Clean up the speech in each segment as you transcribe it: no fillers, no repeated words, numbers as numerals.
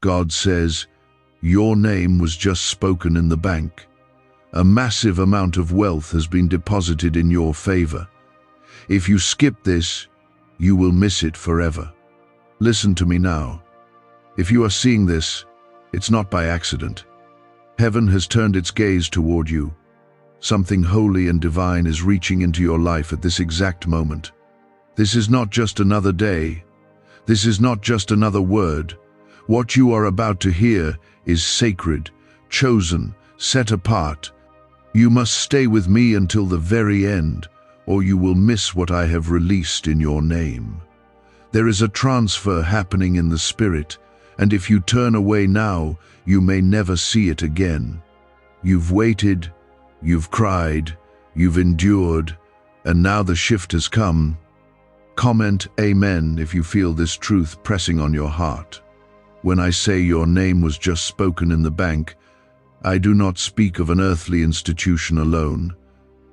God says, your name was just spoken in the bank. A massive amount of wealth has been deposited in your favor. If you skip this, you will miss it forever. Listen to me now. If you are seeing this, it's not by accident. Heaven has turned its gaze toward you. Something holy and divine is reaching into your life at this exact moment. This is not just another day. This is not just another word. What you are about to hear is sacred, chosen, set apart. You must stay with me until the very end, or you will miss what I have released in your name. There is a transfer happening in the spirit, and if you turn away now, you may never see it again. You've waited, you've cried, you've endured, and now the shift has come. Comment Amen if you feel this truth pressing on your heart. When I say your name was just spoken in the bank, I do not speak of an earthly institution alone.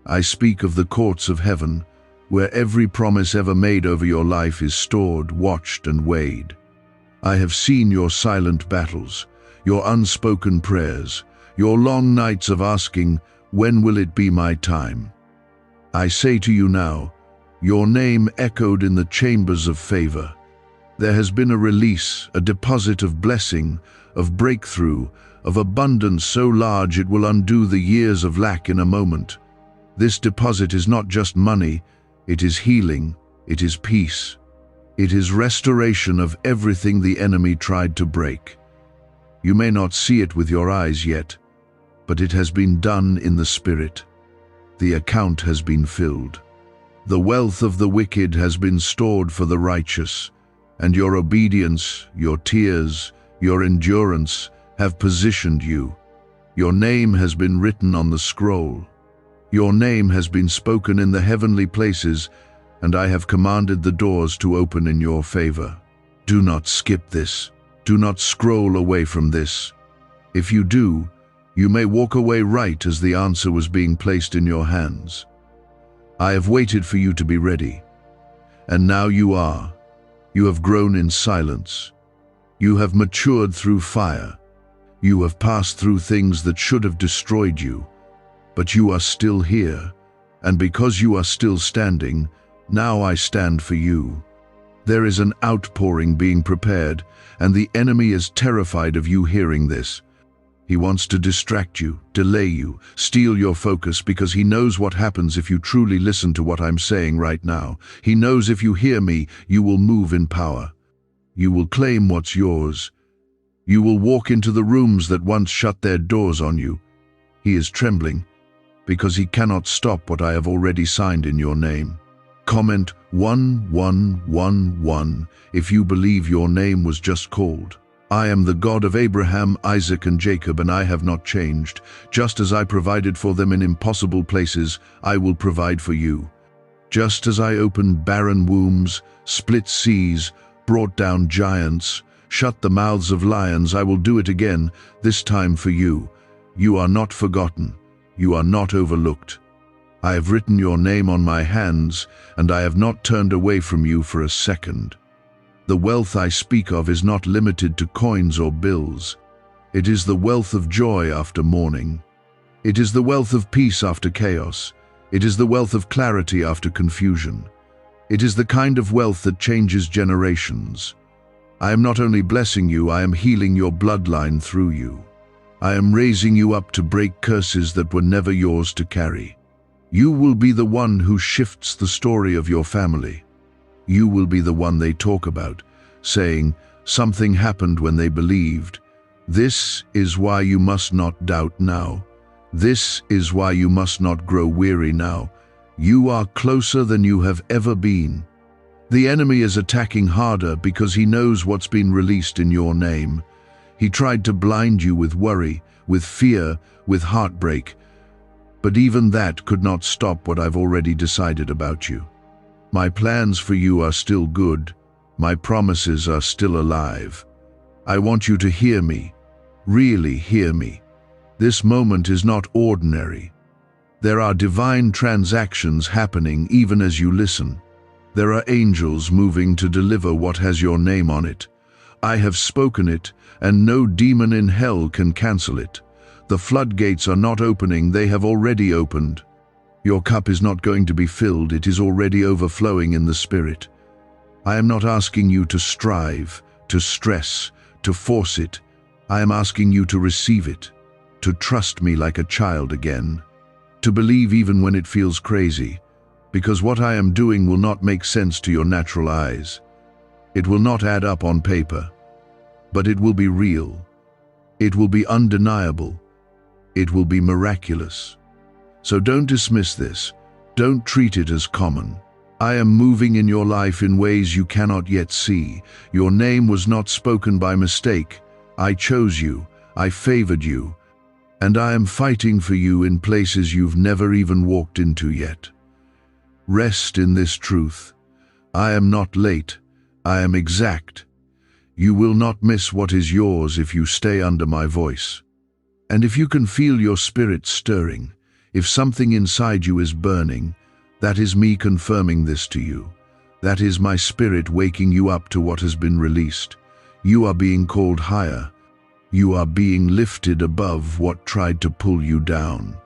I speak of the courts of heaven, where every promise ever made over your life is stored, watched, and weighed. I have seen your silent battles, your unspoken prayers, your long nights of asking, when will it be my time? I say to you now, your name echoed in the chambers of favor. There has been a release, a deposit of blessing, of breakthrough, of abundance so large it will undo the years of lack in a moment. This deposit is not just money, it is healing, it is peace. It is restoration of everything the enemy tried to break. You may not see it with your eyes yet, but it has been done in the spirit. The account has been filled. The wealth of the wicked has been stored for the righteous, and your obedience, your tears, your endurance have positioned you. Your name has been written on the scroll. Your name has been spoken in the heavenly places, and I have commanded the doors to open in your favor. Do not skip this. Do not scroll away from this. If you do, you may walk away right as the answer was being placed in your hands. I have waited for you to be ready, and now you are. You have grown in silence. You have matured through fire. You have passed through things that should have destroyed you, but you are still here, and because you are still standing, now I stand for you. There is an outpouring being prepared, and the enemy is terrified of you hearing this. He wants to distract you, delay you, steal your focus because he knows what happens if you truly listen to what I'm saying right now. He knows if you hear me, you will move in power. You will claim what's yours. You will walk into the rooms that once shut their doors on you. He is trembling because he cannot stop what I have already signed in your name. Comment 1111 if you believe your name was just called. I am the God of Abraham, Isaac, and Jacob, and I have not changed. Just as I provided for them in impossible places, I will provide for you. Just as I opened barren wombs, split seas, brought down giants, shut the mouths of lions, I will do it again, this time for you. You are not forgotten. You are not overlooked. I have written your name on my hands, and I have not turned away from you for a second. The wealth I speak of is not limited to coins or bills. It is the wealth of joy after mourning. It is the wealth of peace after chaos. It is the wealth of clarity after confusion. It is the kind of wealth that changes generations. I am not only blessing you, I am healing your bloodline through you. I am raising you up to break curses that were never yours to carry. You will be the one who shifts the story of your family. You will be the one they talk about, saying, something happened when they believed. This is why you must not doubt now. This is why you must not grow weary now. You are closer than you have ever been. The enemy is attacking harder because he knows what's been released in your name. He tried to blind you with worry, with fear, with heartbreak. But even that could not stop what I've already decided about you. My plans for you are still good. My promises are still alive. I want you to hear me, really hear me. This moment is not ordinary. There are divine transactions happening even as you listen. There are angels moving to deliver what has your name on it. I have spoken it, and no demon in hell can cancel it. The floodgates are not opening, they have already opened. Your cup is not going to be filled, it is already overflowing in the Spirit. I am not asking you to strive, to stress, to force it. I am asking you to receive it, to trust me like a child again, to believe even when it feels crazy, because what I am doing will not make sense to your natural eyes. It will not add up on paper, but it will be real. It will be undeniable. It will be miraculous. So don't dismiss this. Don't treat it as common. I am moving in your life in ways you cannot yet see. Your name was not spoken by mistake. I chose you. I favored you. And I am fighting for you in places you've never even walked into yet. Rest in this truth. I am not late. I am exact. You will not miss what is yours if you stay under my voice. And if you can feel your spirit stirring, if something inside you is burning, that is me confirming this to you. That is my spirit waking you up to what has been released. You are being called higher. You are being lifted above what tried to pull you down.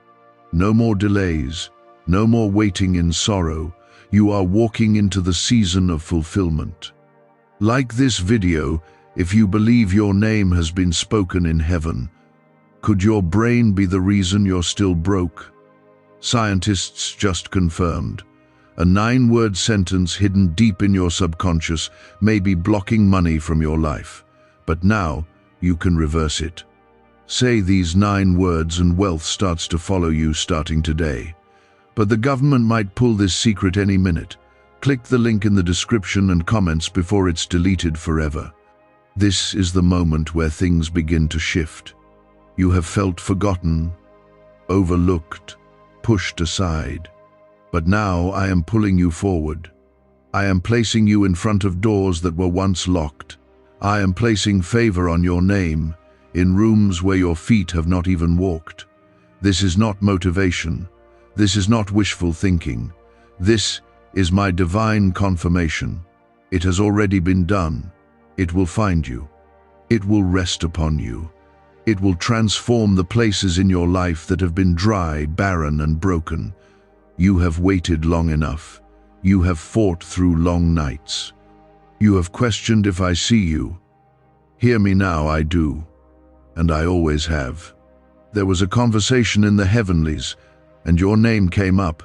No more delays. No more waiting in sorrow. You are walking into the season of fulfillment. Like this video, if you believe your name has been spoken in heaven, could your brain be the reason you're still broke? Scientists just confirmed. A 9-word sentence hidden deep in your subconscious may be blocking money from your life, but now you can reverse it. Say these 9 words and wealth starts to follow you starting today. But the government might pull this secret any minute. Click the link in the description and comments before it's deleted forever. This is the moment where things begin to shift. You have felt forgotten, overlooked, pushed aside. But now I am pulling you forward. I am placing you in front of doors that were once locked. I am placing favor on your name, in rooms where your feet have not even walked. This is not motivation. This is not wishful thinking. This is my divine confirmation. It has already been done. It will find you. It will rest upon you. It will transform the places in your life that have been dry, barren, and broken. You have waited long enough. You have fought through long nights. You have questioned if I see you. Hear me now, I do. And I always have. There was a conversation in the heavenlies, and your name came up.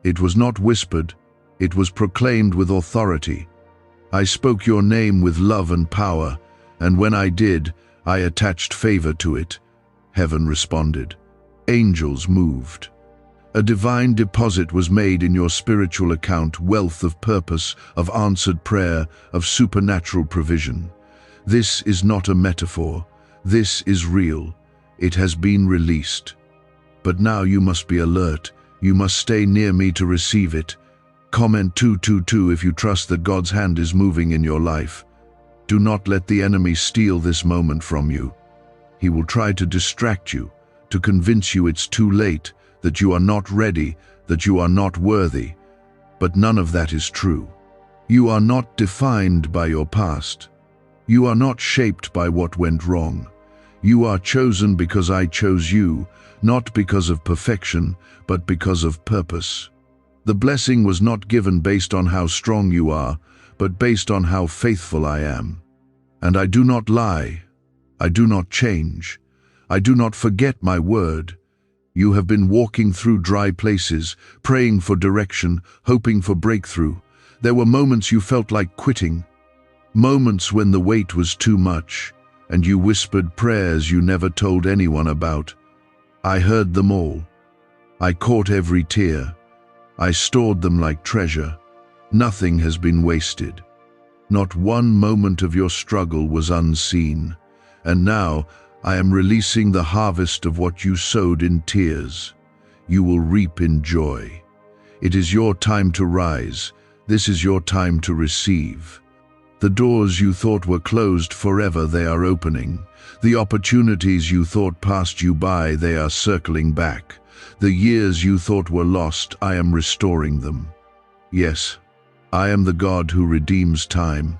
It was not whispered. It was proclaimed with authority. I spoke your name with love and power, and when I did, I attached favor to it. Heaven responded. Angels moved. A divine deposit was made in your spiritual account, wealth of purpose, of answered prayer, of supernatural provision. This is not a metaphor. This is real. It has been released. But now you must be alert. You must stay near me to receive it. Comment 222 if you trust that God's hand is moving in your life. Do not let the enemy steal this moment from you. He will try to distract you, to convince you it's too late, that you are not ready, that you are not worthy. But none of that is true. You are not defined by your past. You are not shaped by what went wrong. You are chosen because I chose you, not because of perfection, but because of purpose. The blessing was not given based on how strong you are, but based on how faithful I am. And I do not lie. I do not change. I do not forget my word. You have been walking through dry places, praying for direction, hoping for breakthrough. There were moments you felt like quitting, moments when the weight was too much, and you whispered prayers you never told anyone about. I heard them all. I caught every tear. I stored them like treasure. Nothing has been wasted. Not one moment of your struggle was unseen. And now I am releasing the harvest of what you sowed in tears. You will reap in joy. It is your time to rise. This is your time to receive. The doors you thought were closed forever, they are opening. The opportunities you thought passed you by, they are circling back. The years you thought were lost, I am restoring them. Yes, I am the God who redeems time.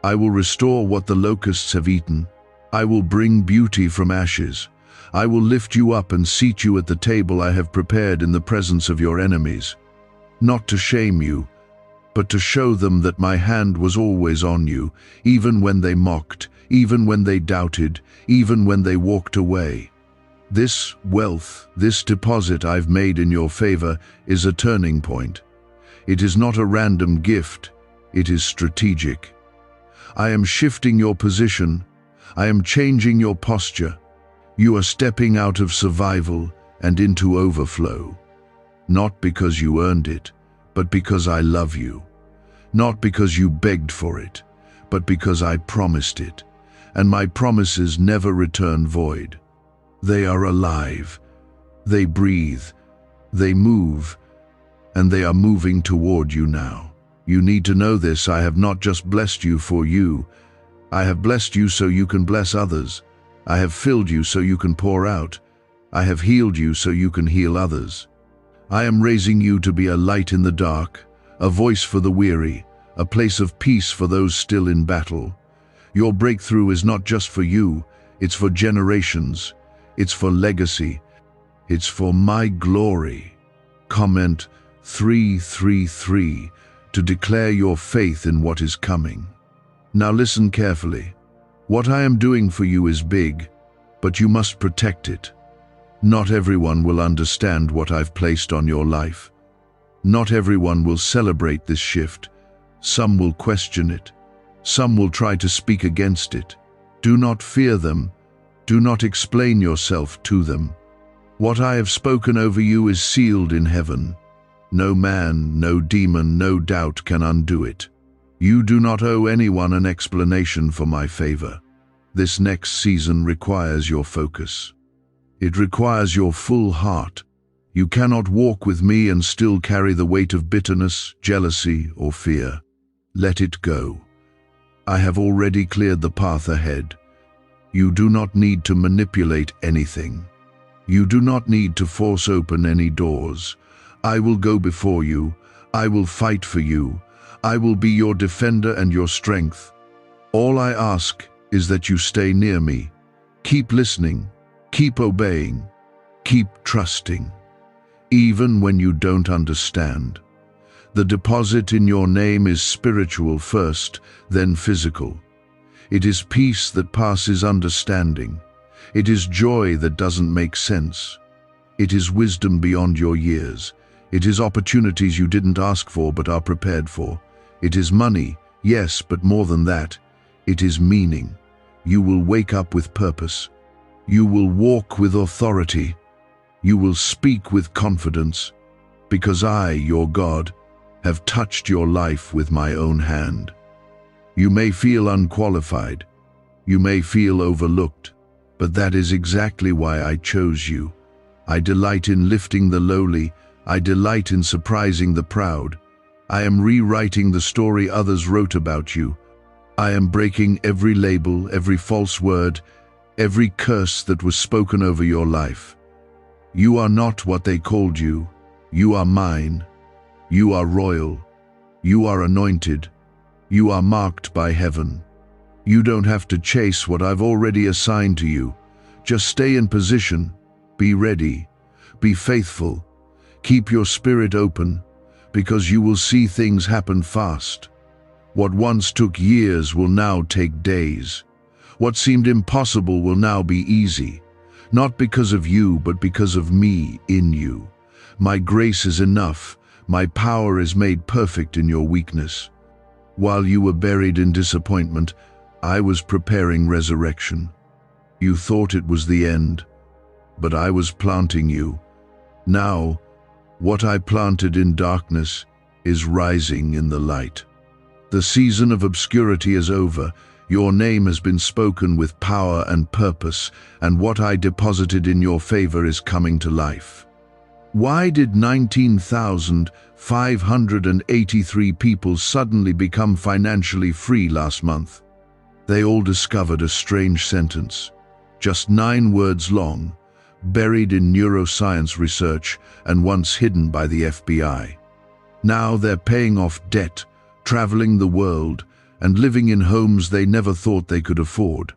I will restore what the locusts have eaten. I will bring beauty from ashes. I will lift you up and seat you at the table I have prepared in the presence of your enemies. Not to shame you, but to show them that my hand was always on you, even when they mocked, even when they doubted, even when they walked away. This wealth, this deposit I've made in your favor is a turning point. It is not a random gift, it is strategic. I am shifting your position. I am changing your posture. You are stepping out of survival and into overflow. Not because you earned it, but because I love you. Not because you begged for it, but because I promised it. And my promises never return void. They are alive. They breathe. They move. And they are moving toward you now. You need to know this. I have not just blessed you for you. I have blessed you so you can bless others. I have filled you so you can pour out. I have healed you so you can heal others. I am raising you to be a light in the dark, a voice for the weary, a place of peace for those still in battle. Your breakthrough is not just for you, it's for generations. It's for legacy. It's for my glory. Comment 333 to declare your faith in what is coming. Now listen carefully. What I am doing for you is big, but you must protect it. Not everyone will understand what I've placed on your life. Not everyone will celebrate this shift. Some will question it. Some will try to speak against it. Do not fear them. Do not explain yourself to them. What I have spoken over you is sealed in heaven. No man, no demon, no doubt can undo it. You do not owe anyone an explanation for my favor. This next season requires your focus. It requires your full heart. You cannot walk with me and still carry the weight of bitterness, jealousy, or fear. Let it go. I have already cleared the path ahead. You do not need to manipulate anything. You do not need to force open any doors. I will go before you. I will fight for you. I will be your defender and your strength. All I ask is that you stay near me. Keep listening. Keep obeying. Keep trusting. Even when you don't understand. The deposit in your name is spiritual first, then physical. It is peace that passes understanding. It is joy that doesn't make sense. It is wisdom beyond your years. It is opportunities you didn't ask for but are prepared for. It is money, yes, but more than that. It is meaning. You will wake up with purpose. You will walk with authority. You will speak with confidence, because I, your God, have touched your life with my own hand. You may feel unqualified. You may feel overlooked, but that is exactly why I chose you. I delight in lifting the lowly. I delight in surprising the proud. I am rewriting the story others wrote about you. I am breaking every label, every false word, every curse that was spoken over your life. You are not what they called you. You are mine. You are royal. You are anointed. You are marked by heaven. You don't have to chase what I've already assigned to you. Just stay in position. Be ready. Be faithful. Keep your spirit open, because you will see things happen fast. What once took years will now take days. What seemed impossible will now be easy. Not because of you, but because of me in you. My grace is enough. My power is made perfect in your weakness. While you were buried in disappointment, I was preparing resurrection. You thought it was the end, but I was planting you. Now, what I planted in darkness is rising in the light. The season of obscurity is over. Your name has been spoken with power and purpose, and what I deposited in your favor is coming to life. Why did 19,583 people suddenly become financially free last month? They all discovered a strange sentence, just 9 words long, buried in neuroscience research and once hidden by the FBI. Now they're paying off debt, traveling the world, and living in homes they never thought they could afford.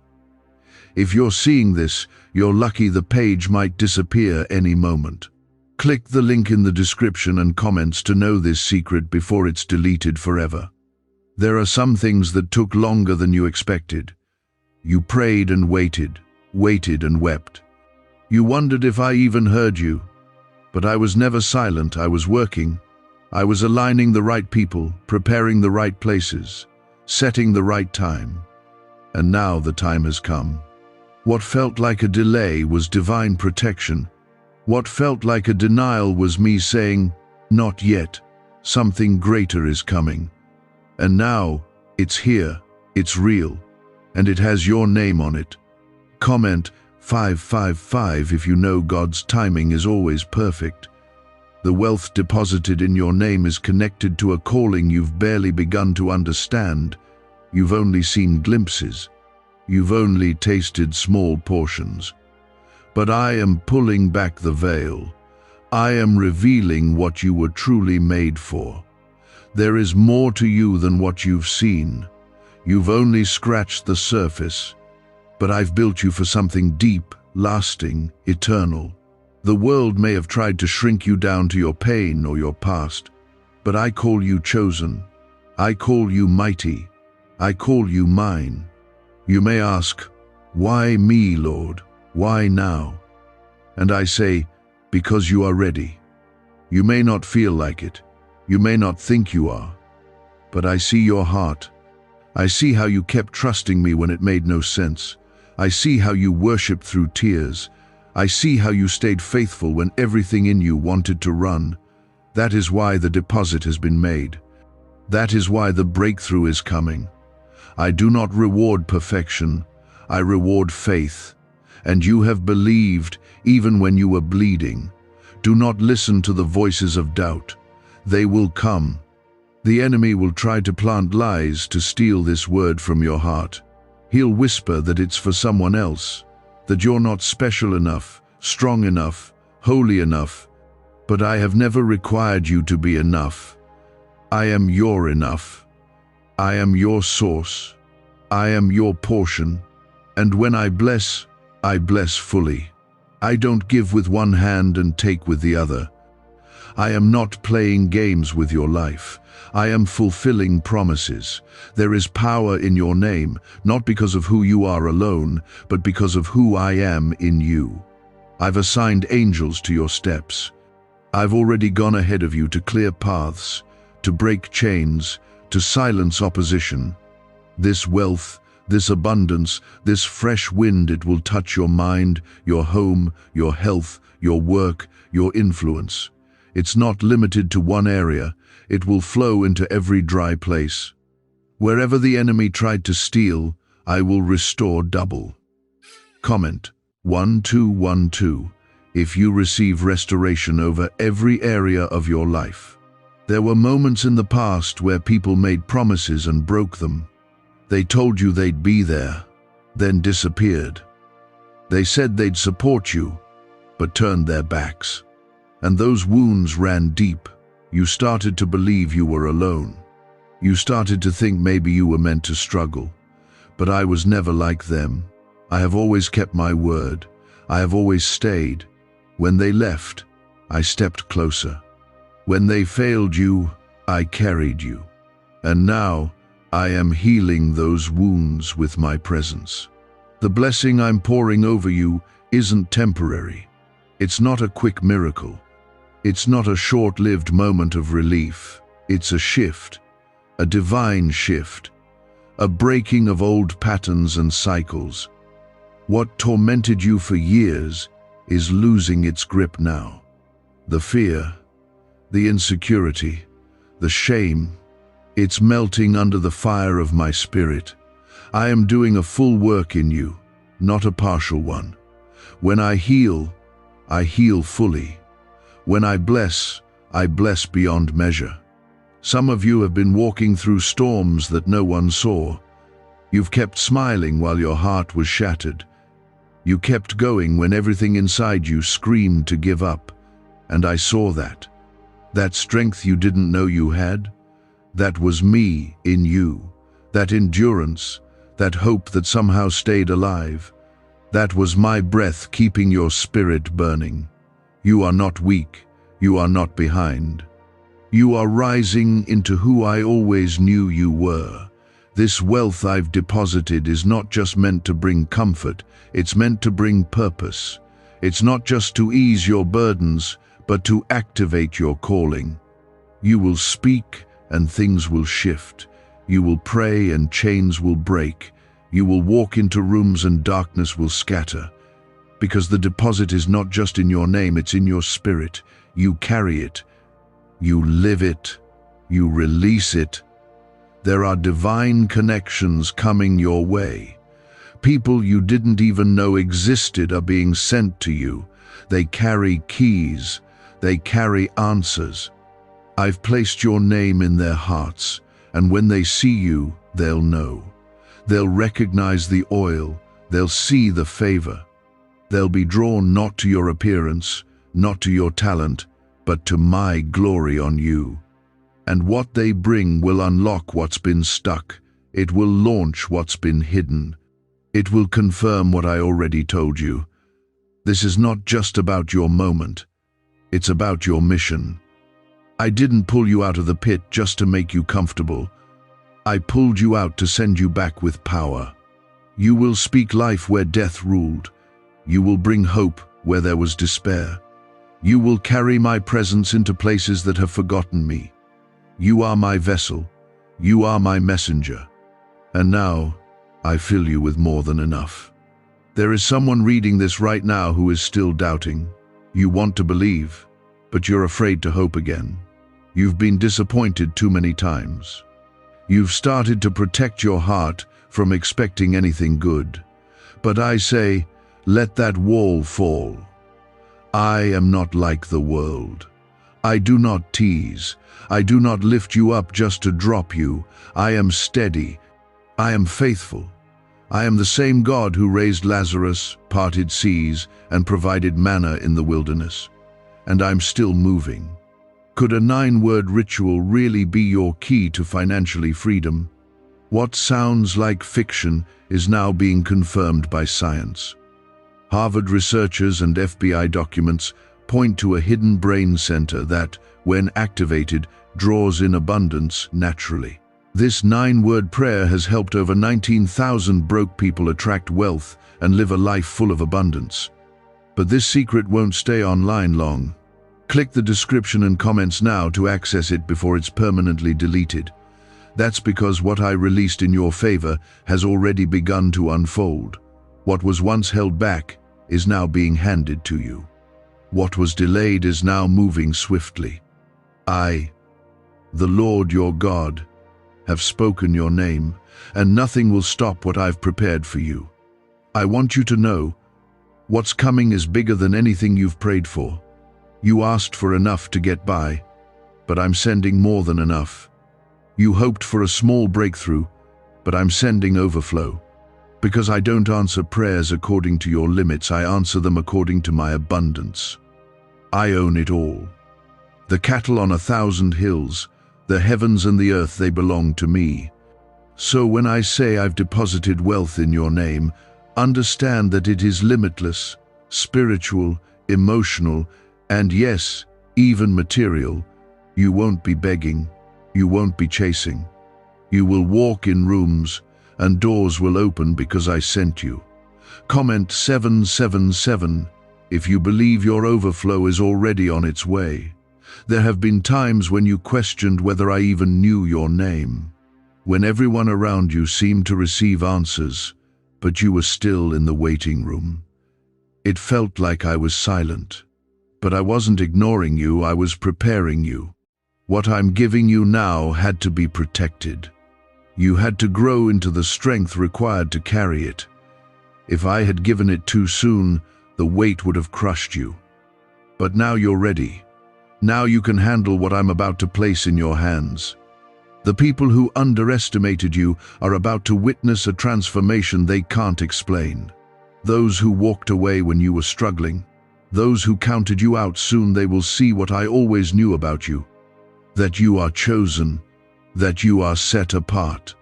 If you're seeing this, you're lucky. The page might disappear any moment. Click the link in the description and comments to know this secret before it's deleted forever. There are some things that took longer than you expected. You prayed and waited and wept. You wondered if I even heard you. But I was never silent. I was working. I was aligning the right people, preparing the right places, setting the right time. And now the time has come. What felt like a delay was divine protection. What felt like a denial was me saying, "Not yet. Something greater is coming." And now, it's here, it's real, and it has your name on it. Comment 555 if you know God's timing is always perfect. The wealth deposited in your name is connected to a calling you've barely begun to understand. You've only seen glimpses. You've only tasted small portions. But I am pulling back the veil. I am revealing what you were truly made for. There is more to you than what you've seen. You've only scratched the surface. But I've built you for something deep, lasting, eternal. The world may have tried to shrink you down to your pain or your past, but I call you chosen. I call you mighty. I call you mine. You may ask, "Why me, Lord? Why now?" And I say, because you are ready. You may not feel like it. You may not think you are. But I see your heart. I see how you kept trusting me when it made no sense. I see how you worshiped through tears. I see how you stayed faithful when everything in you wanted to run. That is why the deposit has been made. That is why the breakthrough is coming. I do not reward perfection. I reward faith. And you have believed even when you were bleeding. Do not listen to the voices of doubt. They will come. The enemy will try to plant lies to steal this word from your heart. He'll whisper that it's for someone else, that you're not special enough, strong enough, holy enough. But I have never required you to be enough. I am your enough. I am your source. I am your portion. And when I bless fully. I don't give with one hand and take with the other. I am not playing games with your life. I am fulfilling promises. There is power in your name, not because of who you are alone, but because of who I am in you. I've assigned angels to your steps. I've already gone ahead of you to clear paths, to break chains, to silence opposition. This wealth, this abundance, this fresh wind, it will touch your mind, your home, your health, your work, your influence. It's not limited to one area. It will flow into every dry place. Wherever the enemy tried to steal, I will restore double. Comment 1212 if you receive restoration over every area of your life. There were moments in the past where people made promises and broke them. They told you they'd be there, then disappeared. They said they'd support you, but turned their backs. And those wounds ran deep. You started to believe you were alone. You started to think maybe you were meant to struggle. But I was never like them. I have always kept my word. I have always stayed. When they left, I stepped closer. When they failed you, I carried you. And now, I am healing those wounds with my presence. The blessing I'm pouring over you isn't temporary. It's not a quick miracle. It's not a short-lived moment of relief. It's a shift, a divine shift, a breaking of old patterns and cycles. What tormented you for years is losing its grip now. The fear, the insecurity, the shame, it's melting under the fire of my spirit. I am doing a full work in you, not a partial one. When I heal fully. When I bless beyond measure. Some of you have been walking through storms that no one saw. You've kept smiling while your heart was shattered. You kept going when everything inside you screamed to give up. And I saw that. That strength you didn't know you had, that was me in you. that endurance, that hope that somehow stayed alive. That was my breath keeping your spirit burning. You are not weak, you are not behind. You are rising into who I always knew you were. This wealth I've deposited is not just meant to bring comfort, it's meant to bring purpose. It's not just to ease your burdens, but to activate your calling. You will speak and things will shift. You will pray and chains will break. You will walk into rooms and darkness will scatter. Because the deposit is not just in your name, it's in your spirit. You carry it. You live it. You release it. There are divine connections coming your way. People you didn't even know existed are being sent to you. They carry keys. They carry answers. I've placed your name in their hearts, and when they see you, they'll know. They'll recognize the oil. They'll see the favor. They'll be drawn not to your appearance, not to your talent, but to my glory on you. And what they bring will unlock what's been stuck. It will launch what's been hidden. It will confirm what I already told you. This is not just about your moment. It's about your mission. I didn't pull you out of the pit just to make you comfortable. I pulled you out to send you back with power. You will speak life where death ruled. You will bring hope where there was despair. You will carry my presence into places that have forgotten me. You are my vessel. You are my messenger. And now, I fill you with more than enough. There is someone reading this right now who is still doubting. You want to believe, but you're afraid to hope again. You've been disappointed too many times. You've started to protect your heart from expecting anything good. But I say, let that wall fall. I am not like the world. I do not tease. I do not lift you up just to drop you. I am steady. I am faithful. I am the same God who raised Lazarus, parted seas, and provided manna in the wilderness. And I'm still moving. Could a 9-word ritual really be your key to financially freedom? What sounds like fiction is now being confirmed by science. Harvard researchers and FBI documents point to a hidden brain center that, when activated, draws in abundance naturally. This 9-word prayer has helped over 19,000 broke people attract wealth and live a life full of abundance. But this secret won't stay online long. Click the description and comments now to access it before it's permanently deleted. That's because what I released in your favor has already begun to unfold. What was once held back is now being handed to you. What was delayed is now moving swiftly. I, the Lord your God, have spoken your name, and nothing will stop what I've prepared for you. I want you to know, what's coming is bigger than anything you've prayed for. You asked for enough to get by, but I'm sending more than enough. You hoped for a small breakthrough, but I'm sending overflow. Because I don't answer prayers according to your limits, I answer them according to my abundance. I own it all. The cattle on 1,000 hills, the heavens and the earth, they belong to me. So when I say I've deposited wealth in your name, understand that it is limitless, spiritual, emotional, and yes, even material. You won't be begging. You won't be chasing. You will walk in rooms, and doors will open because I sent you. Comment 777 if you believe your overflow is already on its way. There have been times when you questioned whether I even knew your name, when everyone around you seemed to receive answers, but you were still in the waiting room. It felt like I was silent, but I wasn't ignoring you, I was preparing you. What I'm giving you now had to be protected. You had to grow into the strength required to carry it. If I had given it too soon, the weight would have crushed you. But now you're ready. Now you can handle what I'm about to place in your hands. The people who underestimated you are about to witness a transformation they can't explain. Those who walked away when you were struggling, those who counted you out, soon they will see what I always knew about you. That you are chosen, that you are set apart.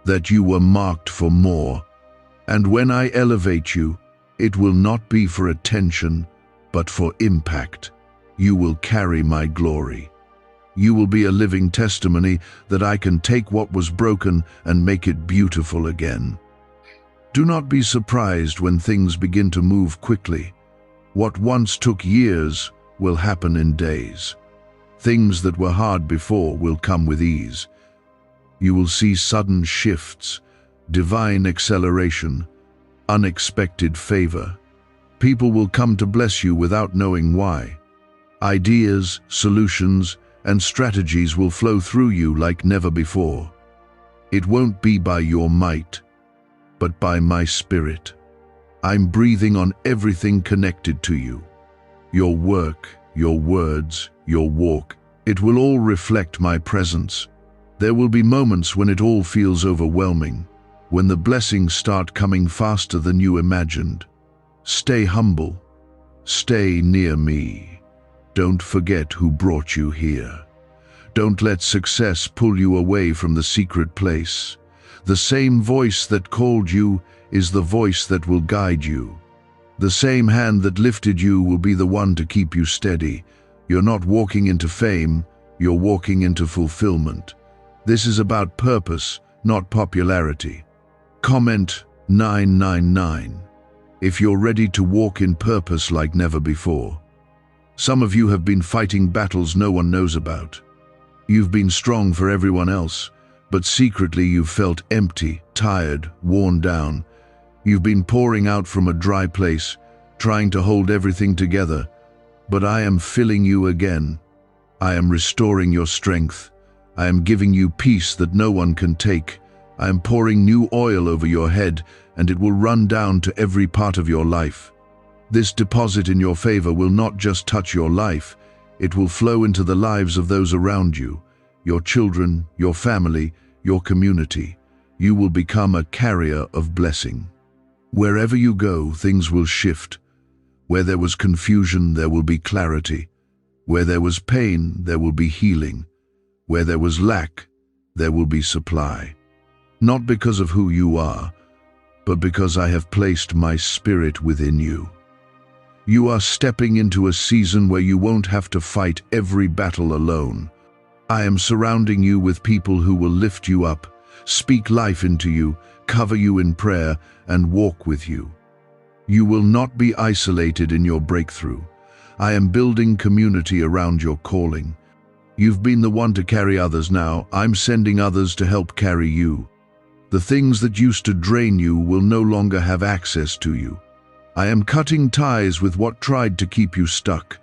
that you were marked for more. And when I elevate you, it will not be for attention, but for impact. You will carry my glory. You will be a living testimony that I can take what was broken and make it beautiful again. Do not be surprised when things begin to move quickly. What once took years will happen in days. Things that were hard before will come with ease. You will see sudden shifts, divine acceleration, unexpected favor. People will come to bless you without knowing why. Ideas, solutions, and strategies will flow through you like never before. It won't be by your might, but by my spirit. I'm breathing on everything connected to you. Your work, your words, your walk, it will all reflect my presence. There will be moments when it all feels overwhelming, when the blessings start coming faster than you imagined. Stay humble. Stay near me. Don't forget who brought you here. Don't let success pull you away from the secret place. The same voice that called you is the voice that will guide you. The same hand that lifted you will be the one to keep you steady. You're not walking into fame, you're walking into fulfillment. This is about purpose, not popularity. Comment 999 if you're ready to walk in purpose like never before. Some of you have been fighting battles no one knows about. You've been strong for everyone else, but secretly you've felt empty, tired, worn down. You've been pouring out from a dry place, trying to hold everything together. But I am filling you again. I am restoring your strength. I am giving you peace that no one can take. I am pouring new oil over your head, and it will run down to every part of your life. This deposit in your favor will not just touch your life, it will flow into the lives of those around you, your children, your family, your community. You will become a carrier of blessing. Wherever you go, things will shift. Where there was confusion, there will be clarity. Where there was pain, there will be healing. Where there was lack, there will be supply. Not because of who you are, but because I have placed my spirit within you. You are stepping into a season where you won't have to fight every battle alone. I am surrounding you with people who will lift you up, speak life into you, cover you in prayer, and walk with you. You will not be isolated in your breakthrough. I am building community around your calling. You've been the one to carry others now. I'm sending others to help carry you. The things that used to drain you will no longer have access to you. I am cutting ties with what tried to keep you stuck.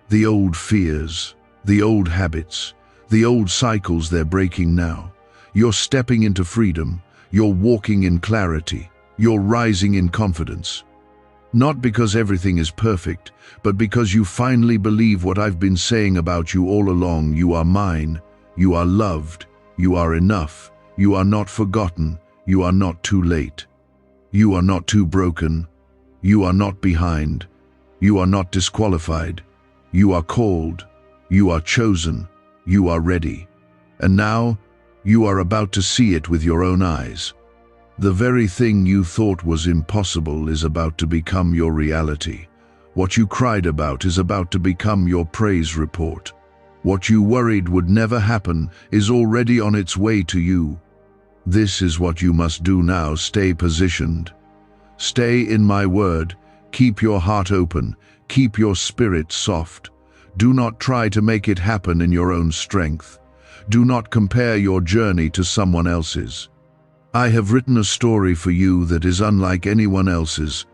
The old fears, the old habits, the old cycles, they're breaking now. You're stepping into freedom. You're walking in clarity. You're rising in confidence. Not because everything is perfect, but because you finally believe what I've been saying about you all along. You are mine. You are loved. You are enough. You are not forgotten. You are not too late. You are not too broken. You are not behind. You are not disqualified. You are called. You are chosen. You are ready. And now, you are about to see it with your own eyes. The very thing you thought was impossible is about to become your reality. What you cried about is about to become your praise report. What you worried would never happen is already on its way to you. This is what you must do now. Stay positioned. Stay in my word. Keep your heart open. Keep your spirit soft. Do not try to make it happen in your own strength. Do not compare your journey to someone else's. I have written a story for you that is unlike anyone else's,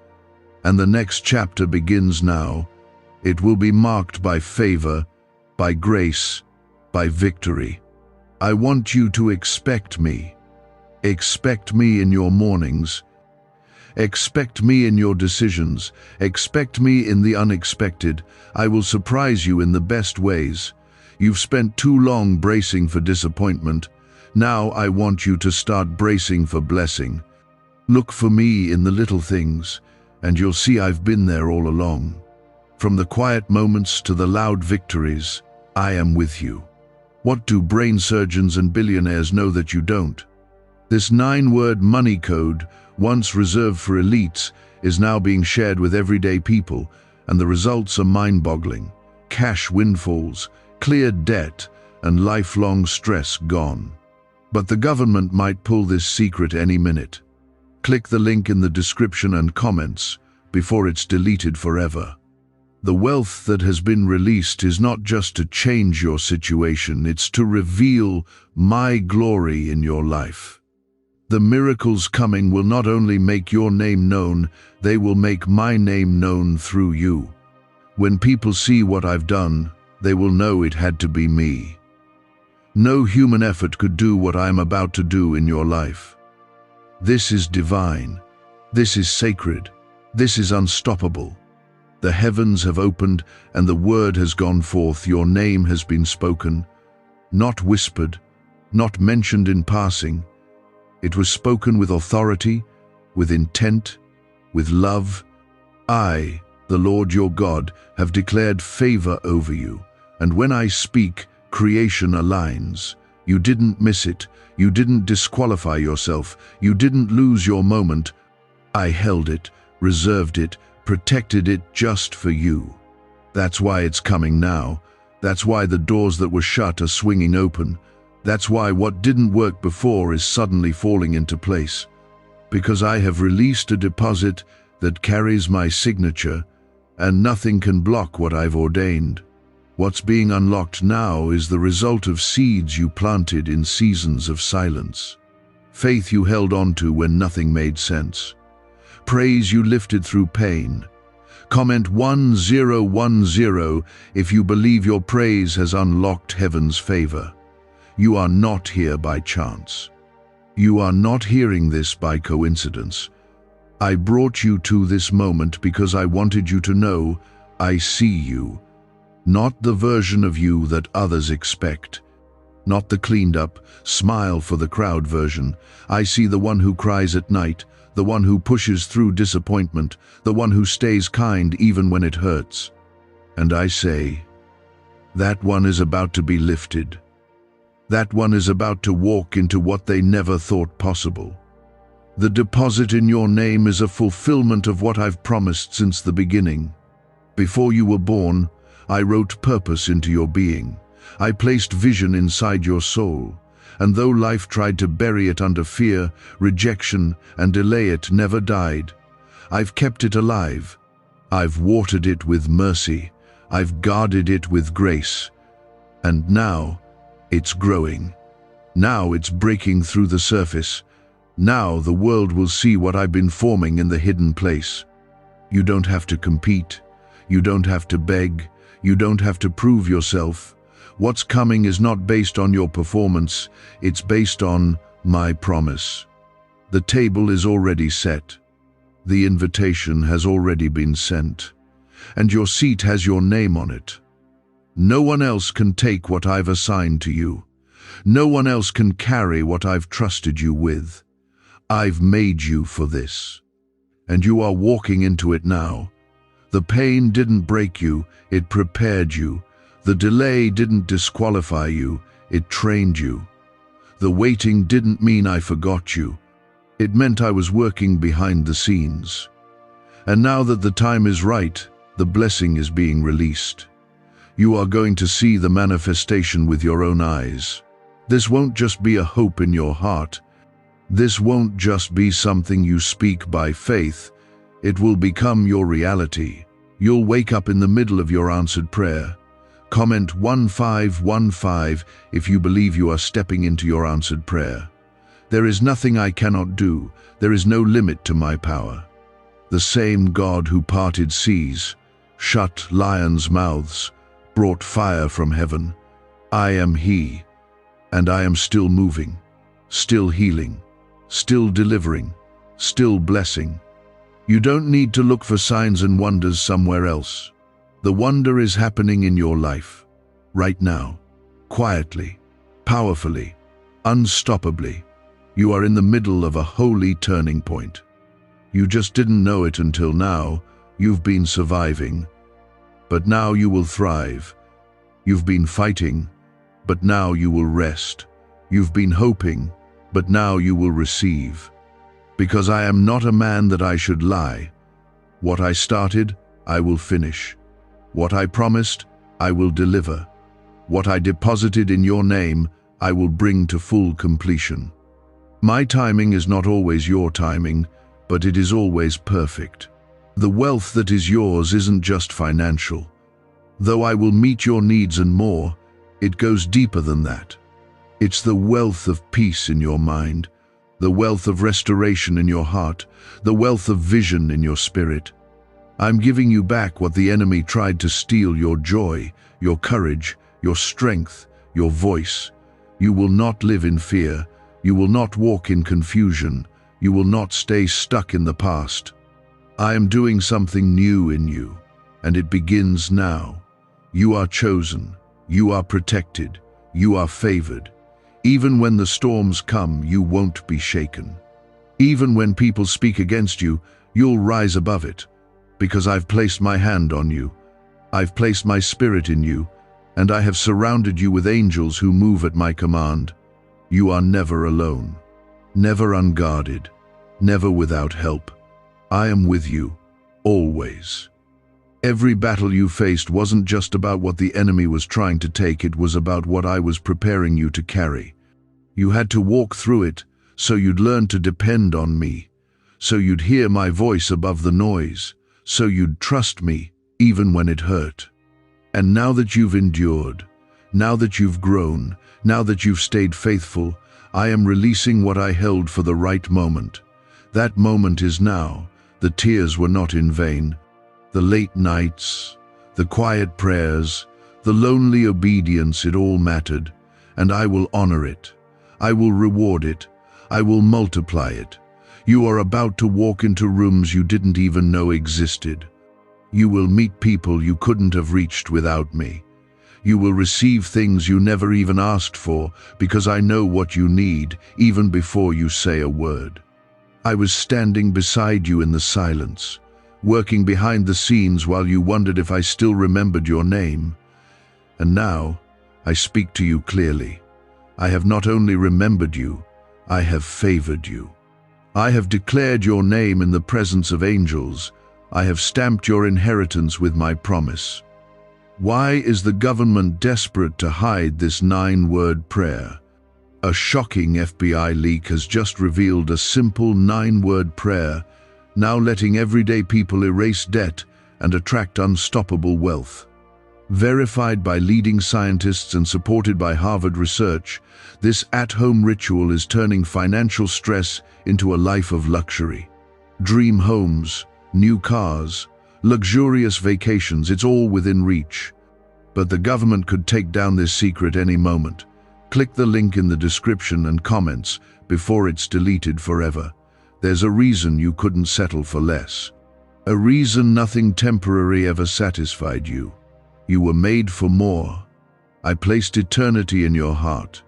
and the next chapter begins now. It will be marked by favor, by grace, by victory. I want you to expect me. Expect me in your mornings. Expect me in your decisions. Expect me in the unexpected. I will surprise you in the best ways. You've spent too long bracing for disappointment. Now I want you to start bracing for blessing. Look for me in the little things, and you'll see I've been there all along. From the quiet moments to the loud victories, I am with you. What do brain surgeons and billionaires know that you don't? This 9-word money code, once reserved for elites, is now being shared with everyday people, and the results are mind-boggling. Cash windfalls, cleared debt, and lifelong stress gone. But the government might pull this secret any minute. Click the link in the description and comments before it's deleted forever. The wealth that has been released is not just to change your situation, it's to reveal my glory in your life. The miracles coming will not only make your name known, they will make my name known through you. When people see what I've done, they will know it had to be me. No human effort could do what I am about to do in your life. This is divine. This is sacred. This is unstoppable. The heavens have opened and the word has gone forth. Your name has been spoken, not whispered, not mentioned in passing. It was spoken with authority, with intent, with love. I, the Lord your God, have declared favor over you, and when I speak, creation aligns. You didn't miss it. You didn't disqualify yourself. You didn't lose your moment. I held it, reserved it, protected it just for you. That's why it's coming now. That's why the doors that were shut are swinging open. That's why what didn't work before is suddenly falling into place. Because I have released a deposit that carries my signature, and nothing can block what I've ordained. What's being unlocked now is the result of seeds you planted in seasons of silence. Faith you held on to when nothing made sense. Praise you lifted through pain. Comment 1010 if you believe your praise has unlocked heaven's favor. You are not here by chance. You are not hearing this by coincidence. I brought you to this moment because I wanted you to know I see you. Not the version of you that others expect. Not the cleaned up, smile for the crowd version. I see the one who cries at night, the one who pushes through disappointment, the one who stays kind even when it hurts. And I say, that one is about to be lifted. That one is about to walk into what they never thought possible. The deposit in your name is a fulfillment of what I've promised since the beginning. Before you were born, I wrote purpose into your being. I placed vision inside your soul. And though life tried to bury it under fear, rejection, and delay, it never died. I've kept it alive. I've watered it with mercy. I've guarded it with grace. And now, it's growing. Now it's breaking through the surface. Now the world will see what I've been forming in the hidden place. You don't have to compete. You don't have to beg. You don't have to prove yourself. What's coming is not based on your performance. It's based on my promise. The table is already set. The invitation has already been sent. And your seat has your name on it. No one else can take what I've assigned to you. No one else can carry what I've trusted you with. I've made you for this. And you are walking into it now. The pain didn't break you, it prepared you. The delay didn't disqualify you, it trained you. The waiting didn't mean I forgot you. It meant I was working behind the scenes. And now that the time is right, the blessing is being released. You are going to see the manifestation with your own eyes. This won't just be a hope in your heart. This won't just be something you speak by faith. It will become your reality. You'll wake up in the middle of your answered prayer. Comment 1515 if you believe you are stepping into your answered prayer. There is nothing I cannot do. There is no limit to my power. The same God who parted seas, shut lions' mouths, brought fire from heaven. I am He, and I am still moving, still healing, still delivering, still blessing. You don't need to look for signs and wonders somewhere else. The wonder is happening in your life, right now, quietly, powerfully, unstoppably. You are in the middle of a holy turning point. You just didn't know it until now. You've been surviving, but now you will thrive. You've been fighting, but now you will rest. You've been hoping, but now you will receive. Because I am not a man that I should lie. What I started, I will finish. What I promised, I will deliver. What I deposited in your name, I will bring to full completion. My timing is not always your timing, but it is always perfect. The wealth that is yours isn't just financial. Though I will meet your needs and more, it goes deeper than that. It's the wealth of peace in your mind, the wealth of restoration in your heart, the wealth of vision in your spirit. I'm giving you back what the enemy tried to steal: your joy, your courage, your strength, your voice. You will not live in fear. You will not walk in confusion. You will not stay stuck in the past. I am doing something new in you, and it begins now. You are chosen. You are protected. You are favored. Even when the storms come, you won't be shaken. Even when people speak against you, you'll rise above it. Because I've placed my hand on you. I've placed my spirit in you, and I have surrounded you with angels who move at my command. You are never alone, never unguarded, never without help. I am with you, always. Every battle you faced wasn't just about what the enemy was trying to take, it was about what I was preparing you to carry. You had to walk through it so you'd learn to depend on me, so you'd hear my voice above the noise, so you'd trust me even when it hurt. And now that you've endured, now that you've grown, now that you've stayed faithful, I am releasing what I held for the right moment. That moment is now. The tears were not in vain. The late nights, the quiet prayers, the lonely obedience, it all mattered. And I will honor it. I will reward it. I will multiply it. You are about to walk into rooms you didn't even know existed. You will meet people you couldn't have reached without me. You will receive things you never even asked for, because I know what you need even before you say a word. I was standing beside you in the silence, working behind the scenes while you wondered if I still remembered your name. And now, I speak to you clearly. I have not only remembered you, I have favored you. I have declared your name in the presence of angels. I have stamped your inheritance with my promise. Why is the government desperate to hide this 9-word prayer? A shocking FBI leak has just revealed a simple 9-word prayer, now letting everyday people erase debt and attract unstoppable wealth. Verified by leading scientists and supported by Harvard research, this at-home ritual is turning financial stress into a life of luxury. Dream homes, new cars, luxurious vacations, it's all within reach. But the government could take down this secret any moment. Click the link in the description and comments before it's deleted forever. There's a reason you couldn't settle for less. A reason nothing temporary ever satisfied you. You were made for more. I placed eternity in your heart.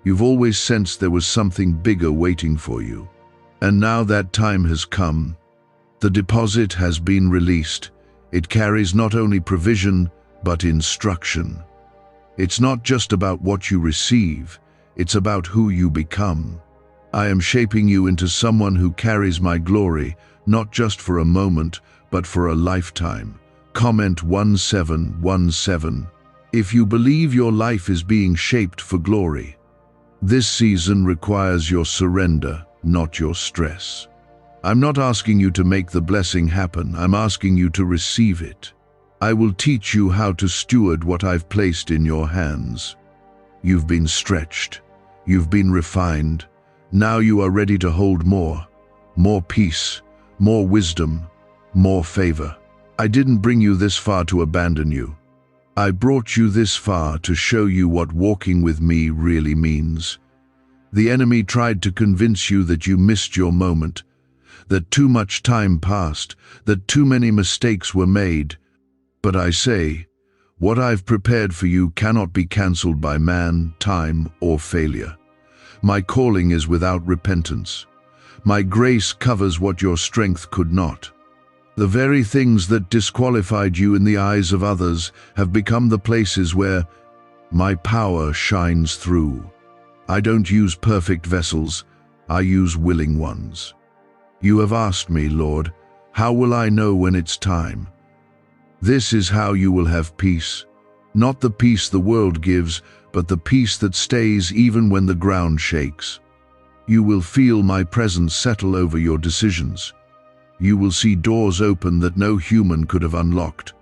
You've always sensed there was something bigger waiting for you. And now that time has come. The deposit has been released. It carries not only provision, but instruction. It's not just about what you receive, it's about who you become. I am shaping you into someone who carries my glory, not just for a moment, but for a lifetime. Comment 1717 if you believe your life is being shaped for glory. This season requires your surrender, not your stress. I'm not asking you to make the blessing happen, I'm asking you to receive it. I will teach you how to steward what I've placed in your hands. You've been stretched. You've been refined. Now you are ready to hold more. More peace, more wisdom, more favor. I didn't bring you this far to abandon you. I brought you this far to show you what walking with me really means. The enemy tried to convince you that you missed your moment, that too much time passed, that too many mistakes were made. But I say, what I've prepared for you cannot be cancelled by man, time, or failure. My calling is without repentance. My grace covers what your strength could not. The very things that disqualified you in the eyes of others have become the places where my power shines through. I don't use perfect vessels, I use willing ones. You have asked me, Lord, how will I know when it's time? This is how you will have peace, not the peace the world gives, but the peace that stays even when the ground shakes. You will feel my presence settle over your decisions. You will see doors open that no human could have unlocked.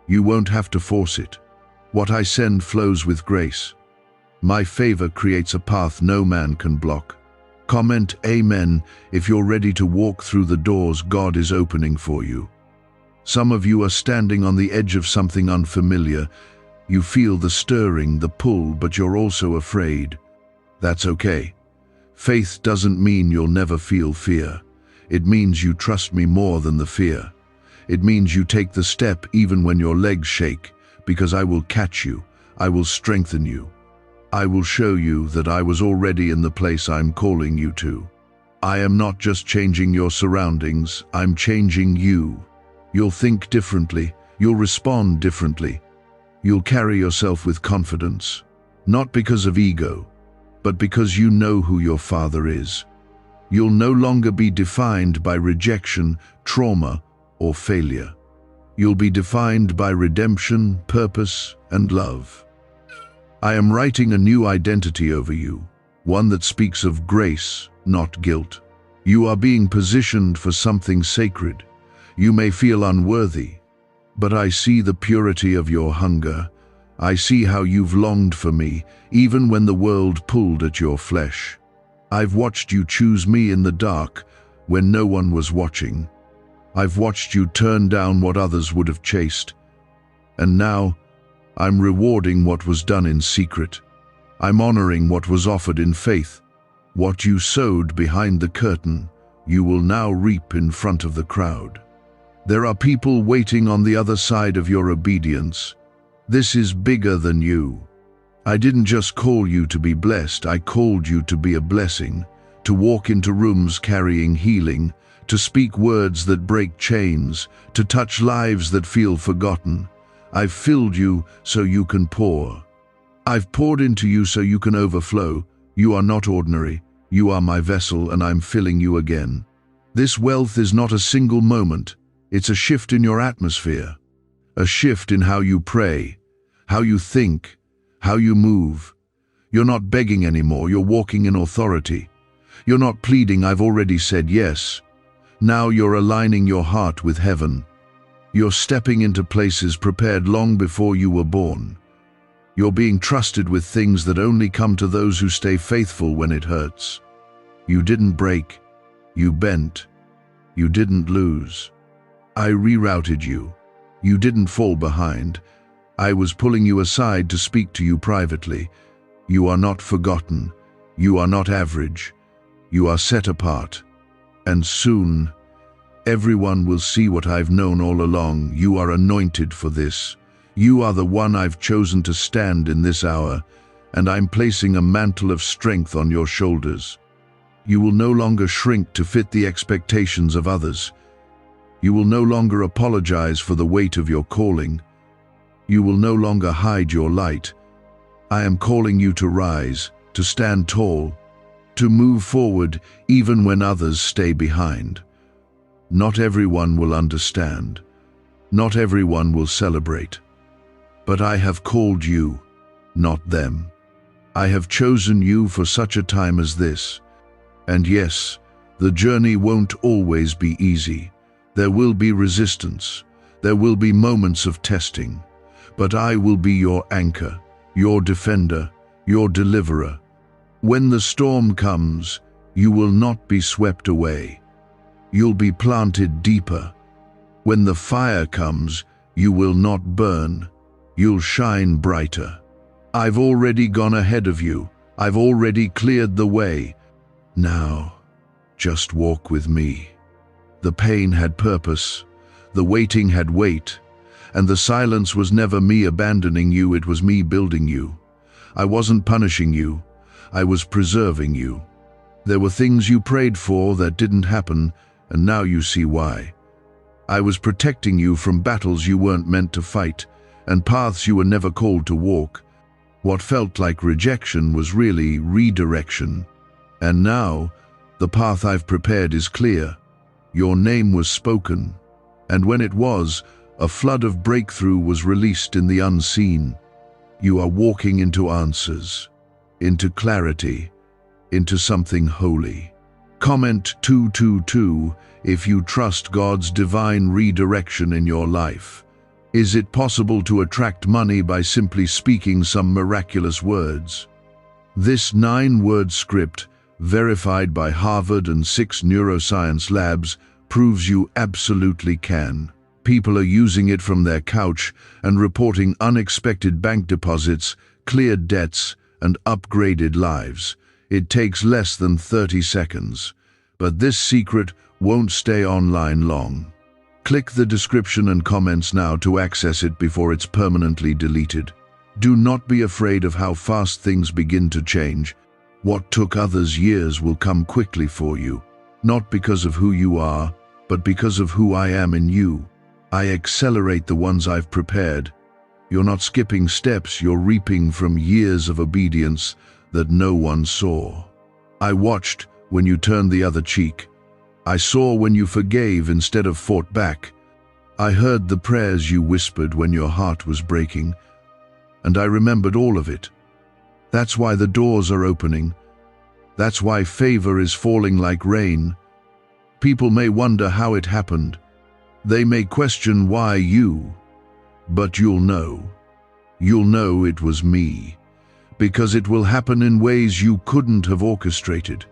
You won't have to force it. What I send flows with grace. My favor creates a path no man can block. Comment Amen if you're ready to walk through the doors God is opening for you. Some of you are standing on the edge of something unfamiliar. You feel the stirring, the pull, but you're also afraid. That's okay. Faith doesn't mean you'll never feel fear. It means you trust me more than the fear. It means you take the step even when your legs shake, because I will catch you, I will strengthen you. I will show you that I was already in the place I'm calling you to. I am not just changing your surroundings, I'm changing you. You'll think differently, you'll respond differently. You'll carry yourself with confidence, not because of ego, but because you know who your Father is. You'll no longer be defined by rejection, trauma, or failure. You'll be defined by redemption, purpose, and love. I am writing a new identity over you, one that speaks of grace, not guilt. You are being positioned for something sacred. You may feel unworthy, but I see the purity of your hunger. I see how you've longed for me, even when the world pulled at your flesh. I've watched you choose me in the dark, when no one was watching. I've watched you turn down what others would have chased. And now, I'm rewarding what was done in secret. I'm honoring what was offered in faith. What you sowed behind the curtain, you will now reap in front of the crowd. There are people waiting on the other side of your obedience. This is bigger than you. I didn't just call you to be blessed, I called you to be a blessing, to walk into rooms carrying healing, to speak words that break chains, to touch lives that feel forgotten. I've filled you so you can pour. I've poured into you so you can overflow. You are not ordinary. You are my vessel, and I'm filling you again. This wealth is not a single moment. It's a shift in your atmosphere. A shift in how you pray, how you think, how you move. You're not begging anymore. You're walking in authority. You're not pleading, I've already said yes. Now you're aligning your heart with heaven. You're stepping into places prepared long before you were born. You're being trusted with things that only come to those who stay faithful when it hurts. You didn't break. You bent. You didn't lose. I rerouted you. You didn't fall behind. I was pulling you aside to speak to you privately. You are not forgotten. You are not average. You are set apart. And soon, everyone will see what I've known all along. You are anointed for this. You are the one I've chosen to stand in this hour, and I'm placing a mantle of strength on your shoulders. You will no longer shrink to fit the expectations of others. You will no longer apologize for the weight of your calling. You will no longer hide your light. I am calling you to rise, to stand tall, to move forward even when others stay behind. Not everyone will understand. Not everyone will celebrate. But I have called you, not them. I have chosen you for such a time as this. And yes, the journey won't always be easy. There will be resistance. There will be moments of testing. But I will be your anchor, your defender, your deliverer. When the storm comes, you will not be swept away. You'll be planted deeper. When the fire comes, you will not burn. You'll shine brighter. I've already gone ahead of you. I've already cleared the way. Now, just walk with me. The pain had purpose. The waiting had weight. And the silence was never me abandoning you, it was me building you. I wasn't punishing you. I was preserving you. There were things you prayed for that didn't happen, and now you see why. I was protecting you from battles you weren't meant to fight, and paths you were never called to walk. What felt like rejection was really redirection. And now, The path I've prepared is clear. Your name was spoken, and when it was, a flood of breakthrough was released in the unseen. You are walking into answers, into clarity, into something holy. Comment 222 if you trust God's divine redirection in your life. Is it possible to attract money by simply speaking some miraculous words? This 9-word script, verified by Harvard and 6 neuroscience labs, proves you absolutely can. People are using it from their couch and reporting unexpected bank deposits, cleared debts, and upgraded lives. It takes less than 30 seconds. But this secret won't stay online long. Click the description and comments now to access it before it's permanently deleted. Do not be afraid of how fast things begin to change. What took others years will come quickly for you, not because of who you are, but because of who I am in you. I accelerate the ones I've prepared. You're not skipping steps, you're reaping from years of obedience that no one saw. I watched when you turned the other cheek. I saw when you forgave instead of fought back. I heard the prayers you whispered when your heart was breaking, and I remembered all of it. That's why the doors are opening. That's why favor is falling like rain. People may wonder how it happened. They may question why you, but you'll know. You'll know it was me, because it will happen in ways you couldn't have orchestrated.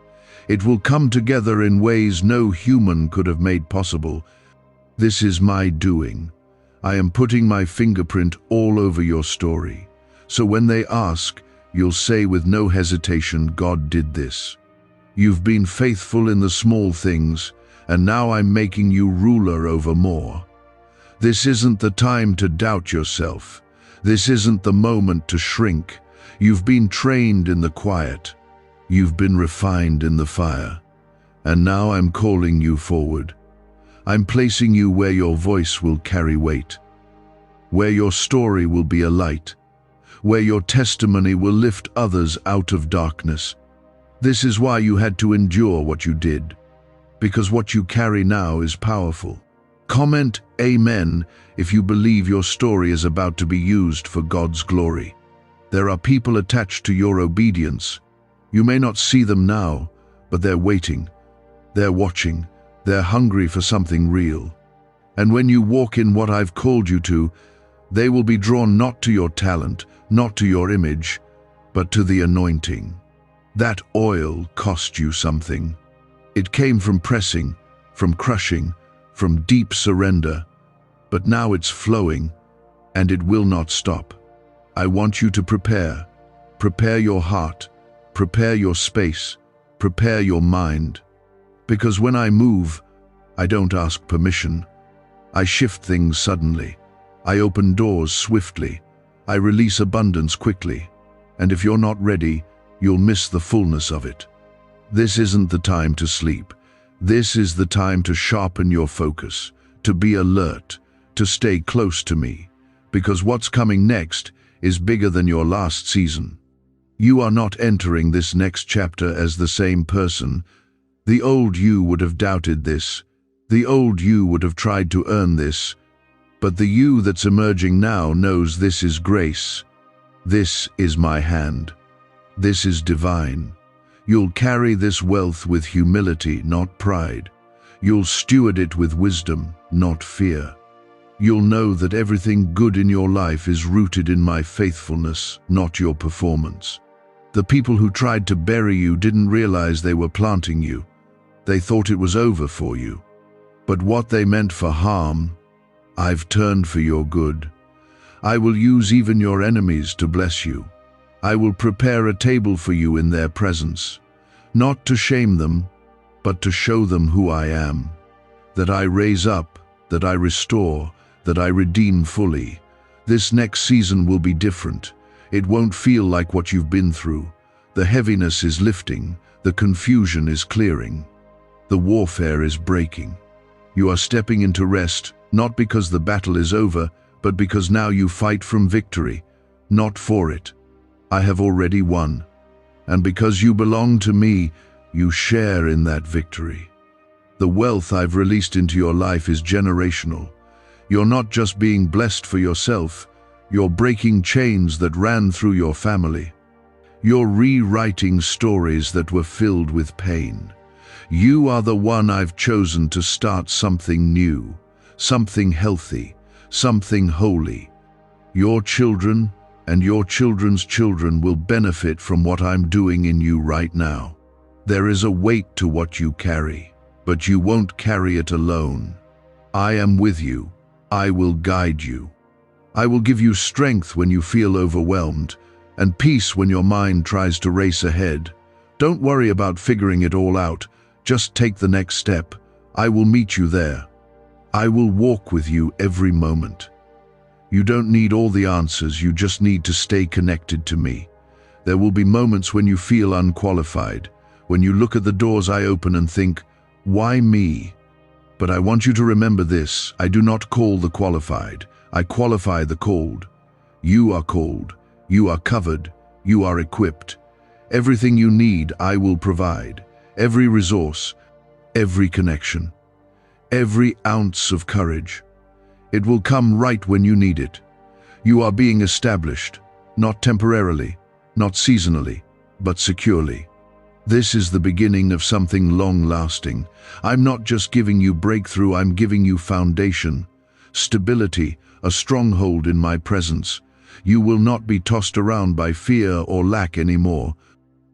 It will come together in ways no human could have made possible. This is my doing. I am putting my fingerprint all over your story. So when they ask, you'll say with no hesitation, God did this. You've been faithful in the small things, and now I'm making you ruler over more. This isn't the time to doubt yourself. This isn't the moment to shrink. You've been trained in the quiet. You've been refined in the fire. And now I'm calling you forward. I'm placing you where your voice will carry weight, where your story will be a light, where your testimony will lift others out of darkness. This is why you had to endure what you did, because what you carry now is powerful. Comment Amen if you believe your story is about to be used for God's glory. There are people attached to your obedience. You may not see them now, but they're waiting. They're watching. They're hungry for something real. And when you walk in what I've called you to, they will be drawn not to your talent, not to your image, but to the anointing. That oil cost you something. It came from pressing, from crushing, from deep surrender, but now it's flowing, and it will not stop. I want you to prepare. Prepare your heart, prepare your space, prepare your mind. Because when I move, I don't ask permission. I shift things suddenly. I open doors swiftly. I release abundance quickly. And if you're not ready, you'll miss the fullness of it. This isn't the time to sleep. This is the time to sharpen your focus, to be alert, to stay close to me, because what's coming next is bigger than your last season. You are not entering this next chapter as the same person. The old you would have doubted this. The old you would have tried to earn this. But the you that's emerging now knows this is grace. This is my hand. This is divine. You'll carry this wealth with humility, not pride. You'll steward it with wisdom, not fear. You'll know that everything good in your life is rooted in my faithfulness, not your performance. The people who tried to bury you didn't realize they were planting you. They thought it was over for you. But what they meant for harm, I've turned for your good. I will use even your enemies to bless you. I will prepare a table for you in their presence, not to shame them, but to show them who I am, that I raise up, that I restore, that I redeem fully. This next season will be different. It won't feel like what you've been through. The heaviness is lifting, the confusion is clearing, the warfare is breaking. You are stepping into rest, not because the battle is over, but because now you fight from victory, not for it. I have already won. And because you belong to me, You share in that victory. The wealth I've released into your life is generational. You're not just being blessed for yourself, you're breaking chains that ran through your family. You're rewriting stories that were filled with pain. You are the one I've chosen to start something new, something healthy, something holy. Your children and your children's children will benefit from what I'm doing in you right now. There is a weight to what you carry, but you won't carry it alone. I am with you. I will guide you. I will give you strength when you feel overwhelmed, and peace when your mind tries to race ahead. Don't worry about figuring it all out. Just take the next step. I will meet you there. I will walk with you every moment. You don't need all the answers, you just need to stay connected to me. There will be moments when you feel unqualified, when you look at the doors I open and think, why me? But I want you to remember this, I do not call the qualified, I qualify the called. You are called, you are covered, you are equipped. Everything you need I will provide, every resource, every connection, every ounce of courage. It will come right when you need it. You are being established, not temporarily, not seasonally, but securely. This is the beginning of something long-lasting. I'm not just giving you breakthrough, I'm giving you foundation, stability, a stronghold in my presence. You will not be tossed around by fear or lack anymore.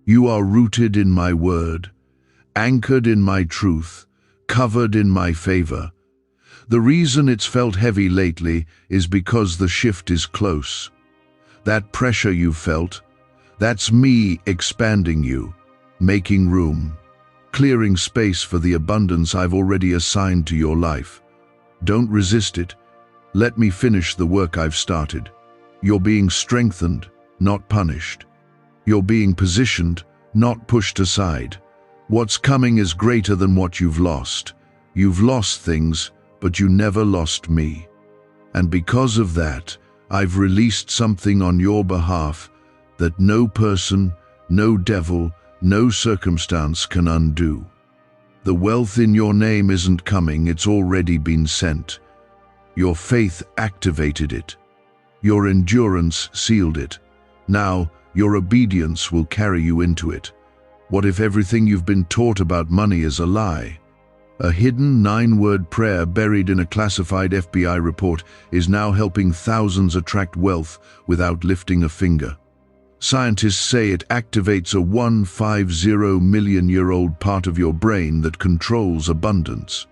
You are rooted in my word, anchored in my truth, covered in my favor. The reason it's felt heavy lately is because the shift is close. That pressure you felt, that's me expanding you, making room, clearing space for the abundance I've already assigned to your life. Don't resist it. Let me finish the work I've started. You're being strengthened, not punished. You're being positioned, not pushed aside. What's coming is greater than what you've lost. You've lost things, but you never lost me. And because of that, I've released something on your behalf that no person, no devil, no circumstance can undo. The wealth in your name isn't coming, it's already been sent. Your faith activated it. Your endurance sealed it. Now, your obedience will carry you into it. What if everything you've been taught about money is a lie? A hidden 9-word prayer buried in a classified FBI report is now helping thousands attract wealth without lifting a finger. Scientists say it activates a 150-million-year-old part of your brain that controls abundance.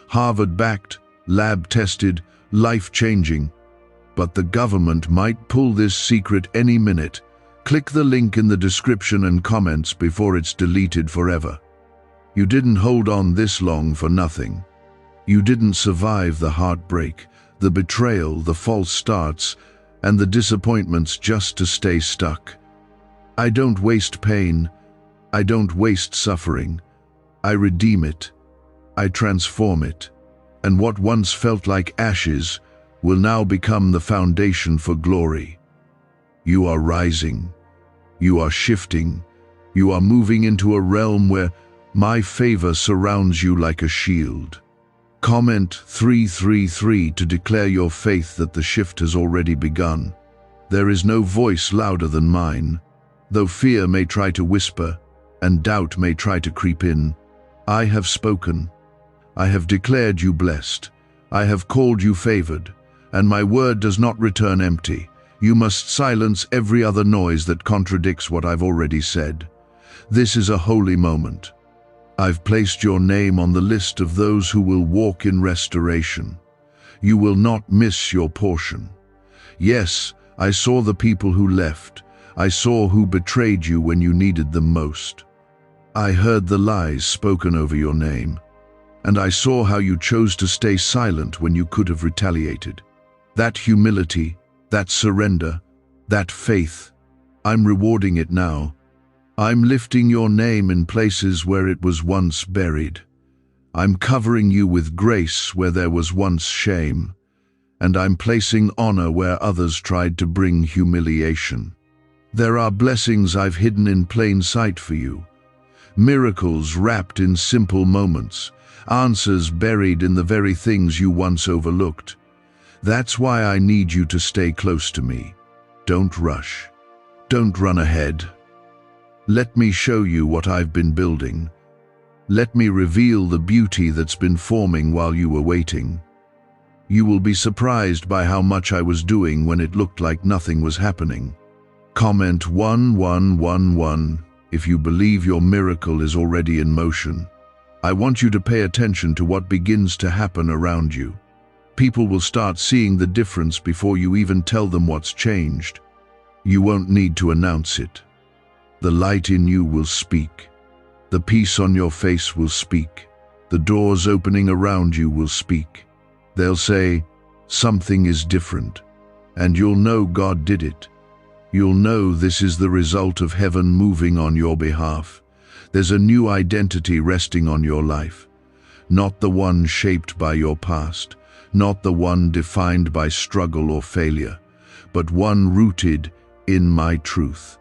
Harvard-backed, lab-tested, life-changing. But the government might pull this secret any minute. Click the link in the description and comments before it's deleted forever. You didn't hold on this long for nothing. You didn't survive the heartbreak, the betrayal, the false starts, and the disappointments just to stay stuck. I don't waste pain. I don't waste suffering. I redeem it. I transform it. And what once felt like ashes will now become the foundation for glory. You are rising. You are shifting. You are moving into a realm where my favor surrounds you like a shield. Comment 333 to declare your faith that the shift has already begun. There is no voice louder than mine. Though fear may try to whisper and doubt may try to creep in, I have spoken. I have declared you blessed. I have called you favored, and my word does not return empty. You must silence every other noise that contradicts what I've already said. This is a holy moment. I've placed your name on the list of those who will walk in restoration. You will not miss your portion. Yes, I saw the people who left. I saw who betrayed you when you needed them most. I heard the lies spoken over your name, and I saw how you chose to stay silent when you could have retaliated. That humility, that surrender, that faith, I'm rewarding it now. I'm lifting your name in places where it was once buried. I'm covering you with grace where there was once shame, and I'm placing honor where others tried to bring humiliation. There are blessings I've hidden in plain sight for you. miracles wrapped in simple moments, answers buried in the very things you once overlooked. That's why I need you to stay close to me. Don't rush. Don't run ahead. Let me show you what I've been building. Let me reveal the beauty that's been forming while you were waiting. You will be surprised by how much I was doing when it looked like nothing was happening. Comment 1111 if you believe your miracle is already in motion. I want you to pay attention to what begins to happen around you. People will start seeing the difference before you even tell them what's changed. You won't need to announce it. The light in you will speak. The peace on your face will speak. The doors opening around you will speak. They'll say, something is different, and you'll know God did it. You'll know this is the result of heaven moving on your behalf. There's a new identity resting on your life, not the one shaped by your past, not the one defined by struggle or failure, but one rooted in my truth.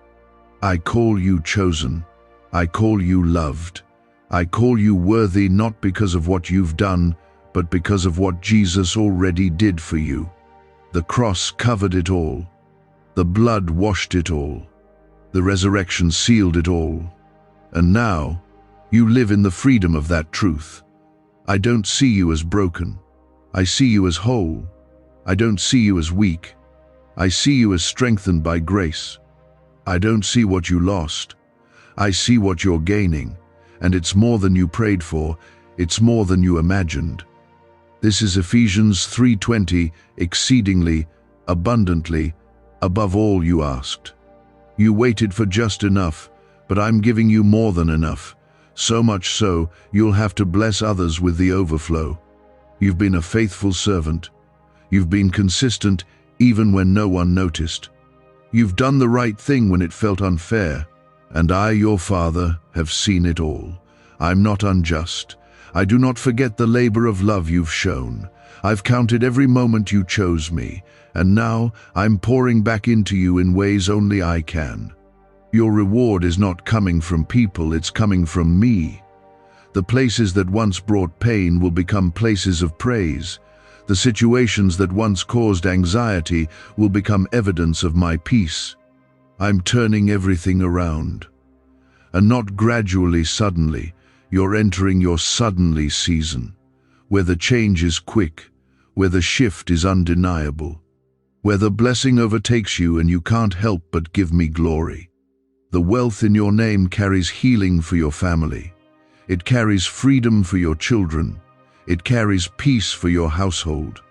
I call you chosen. I call you loved. I call you worthy not because of what you've done, but because of what Jesus already did for you. The cross covered it all. The blood washed it all. The resurrection sealed it all. And now, you live in the freedom of that truth. I don't see you as broken. I see you as whole. I don't see you as weak. I see you as strengthened by grace. I don't see what you lost. I see what you're gaining, and it's more than you prayed for. It's more than you imagined. This is Ephesians 3:20, exceedingly, abundantly, above all you asked. You waited for just enough, but I'm giving you more than enough. So much so, you'll have to bless others with the overflow. You've been a faithful servant. You've been consistent even when no one noticed. You've done the right thing when it felt unfair. And I, your Father, have seen it all. I'm not unjust. I do not forget the labor of love you've shown. I've counted every moment you chose me, and now I'm pouring back into you in ways only I can. Your reward is not coming from people, it's coming from me. The places that once brought pain will become places of praise. The situations that once caused anxiety will become evidence of my peace. I'm turning everything around. And not gradually, suddenly. You're entering your suddenly season, where the change is quick, where the shift is undeniable, where the blessing overtakes you and you can't help but give me glory. The wealth in your name carries healing for your family. It carries freedom for your children. It carries peace for your household.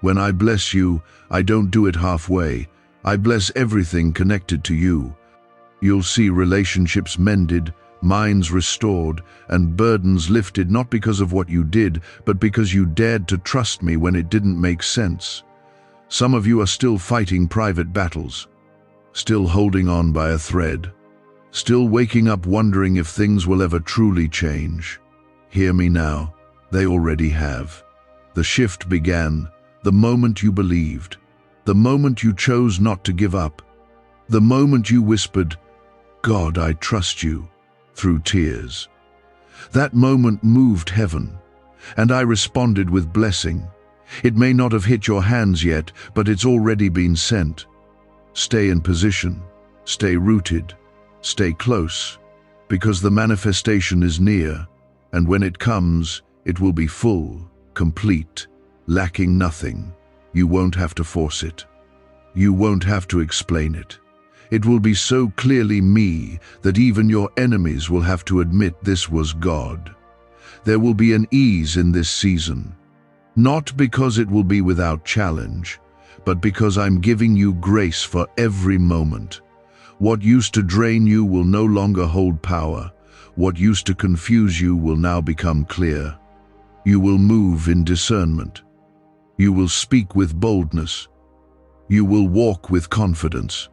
When I bless you, I don't do it halfway. I bless everything connected to you. You'll see relationships mended, minds restored, and burdens lifted not because of what you did, but because you dared to trust me when it didn't make sense. Some of you are still fighting private battles, still holding on by a thread, still waking up wondering if things will ever truly change. Hear me now. They already have. The shift began the moment you believed, the moment you chose not to give up, the moment you whispered, "God, I trust you," through tears. That moment moved heaven, and I responded with blessing. It may not have hit your hands yet, but it's already been sent. Stay in position, stay rooted, stay close, because the manifestation is near, and when it comes, it will be full, complete, lacking nothing. You won't have to force it. You won't have to explain it. It will be so clearly me that even your enemies will have to admit this was God. There will be an ease in this season, not because it will be without challenge, but because I'm giving you grace for every moment. What used to drain you will no longer hold power. What used to confuse you will now become clear. You will move in discernment. You will speak with boldness. You will walk with confidence.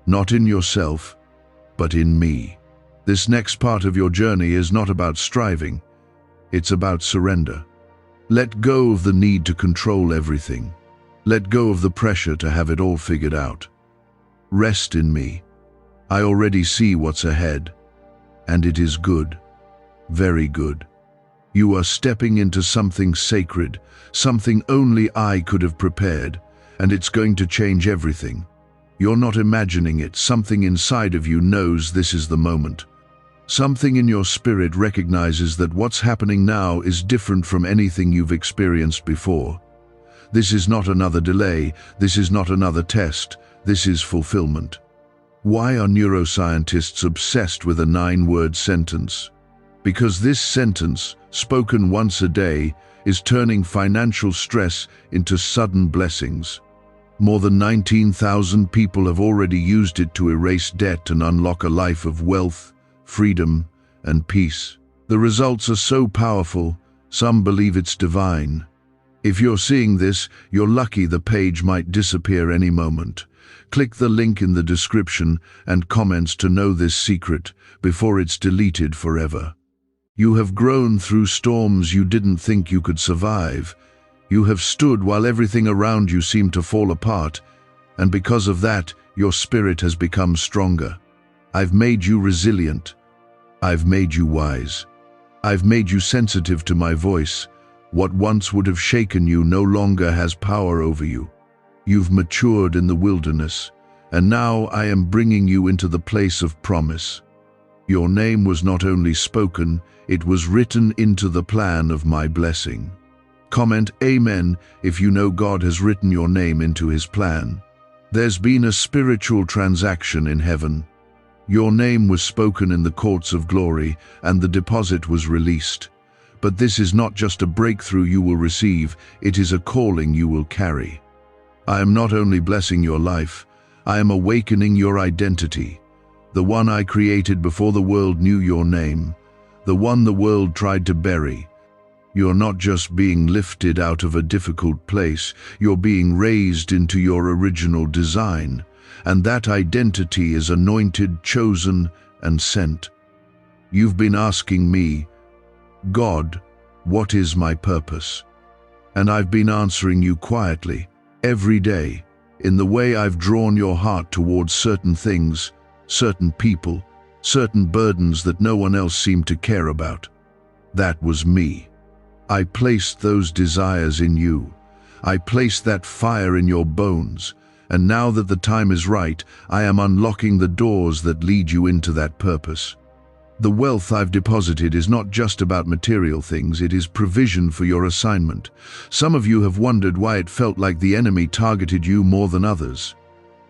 Not in yourself, but in me. This next part of your journey is not about striving. It's about surrender. Let go of the need to control everything. Let go of the pressure to have it all figured out. Rest in me. I already see what's ahead. and it is good, very good. You are stepping into something sacred, something only I could have prepared, and it's going to change everything. You're not imagining it. Something inside of you knows this is the moment. Something in your spirit recognizes that what's happening now is different from anything you've experienced before. This is not another delay. This is not another test. This is fulfillment. Why are neuroscientists obsessed with a 9-word sentence? Because this sentence, spoken once a day, is turning financial stress into sudden blessings. More than 19,000 people have already used it to erase debt and unlock a life of wealth, freedom, and peace. The results are so powerful, some believe it's divine. If you're seeing this, you're lucky. The page might disappear any moment. Click the link in the description and comments to know this secret before it's deleted forever. You have grown through storms you didn't think you could survive. You have stood while everything around you seemed to fall apart, and because of that, your spirit has become stronger. I've made you resilient. I've made you wise. I've made you sensitive to my voice. What once would have shaken you no longer has power over you. You've matured in the wilderness, and now I am bringing you into the place of promise. Your name was not only spoken, it was written into the plan of my blessing. Comment Amen if you know God has written your name into His plan. There's been a spiritual transaction in heaven. Your name was spoken in the courts of glory, and the deposit was released. But this is not just a breakthrough you will receive, it is a calling you will carry. I am not only blessing your life, I am awakening your identity. The one I created before the world knew your name, the one the world tried to bury. You're not just being lifted out of a difficult place, you're being raised into your original design, and that identity is anointed, chosen, and sent. You've been asking me, God, what is my purpose? And I've been answering you quietly, every day, in the way I've drawn your heart towards certain things, certain people, certain burdens that no one else seemed to care about. That was me. I placed those desires in you. I placed that fire in your bones, and now that the time is right, I am unlocking the doors that lead you into that purpose. The wealth I've deposited is not just about material things, it is provision for your assignment. Some of you have wondered why it felt like the enemy targeted you more than others.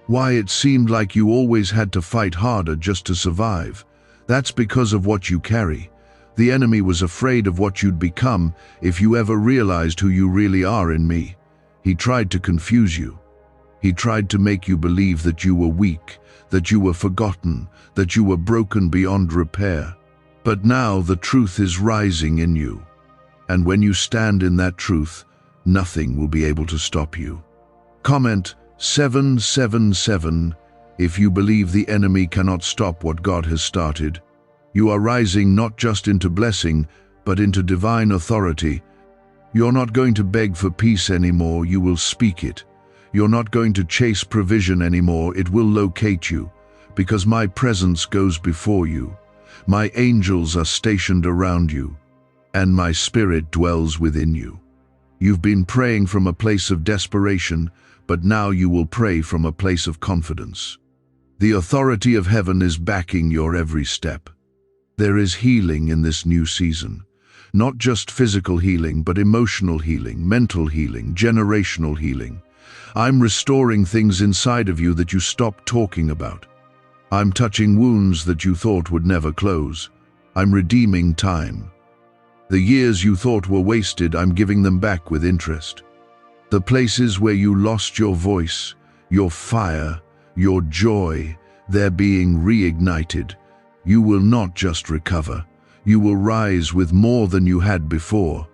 Why it seemed like you always had to fight harder just to survive. That's because of what you carry. The enemy was afraid of what you'd become if you ever realized who you really are in me. He tried to confuse you. He tried to make you believe that you were weak, that you were forgotten, that you were broken beyond repair. But now the truth is rising in you. And when you stand in that truth, nothing will be able to stop you. Comment 777 if you believe the enemy cannot stop what God has started. You are rising not just into blessing, but into divine authority. You're not going to beg for peace anymore, you will speak it. You're not going to chase provision anymore, it will locate you, because my presence goes before you. My angels are stationed around you, and my spirit dwells within you. You've been praying from a place of desperation, but now you will pray from a place of confidence. The authority of heaven is backing your every step. There is healing in this new season. Not just physical healing, but emotional healing, mental healing, generational healing. I'm restoring things inside of you that you stopped talking about. I'm touching wounds that you thought would never close. I'm redeeming time. The years you thought were wasted, I'm giving them back with interest. The places where you lost your voice, your fire, your joy, they're being reignited. You will not just recover. You will rise with more than you had before.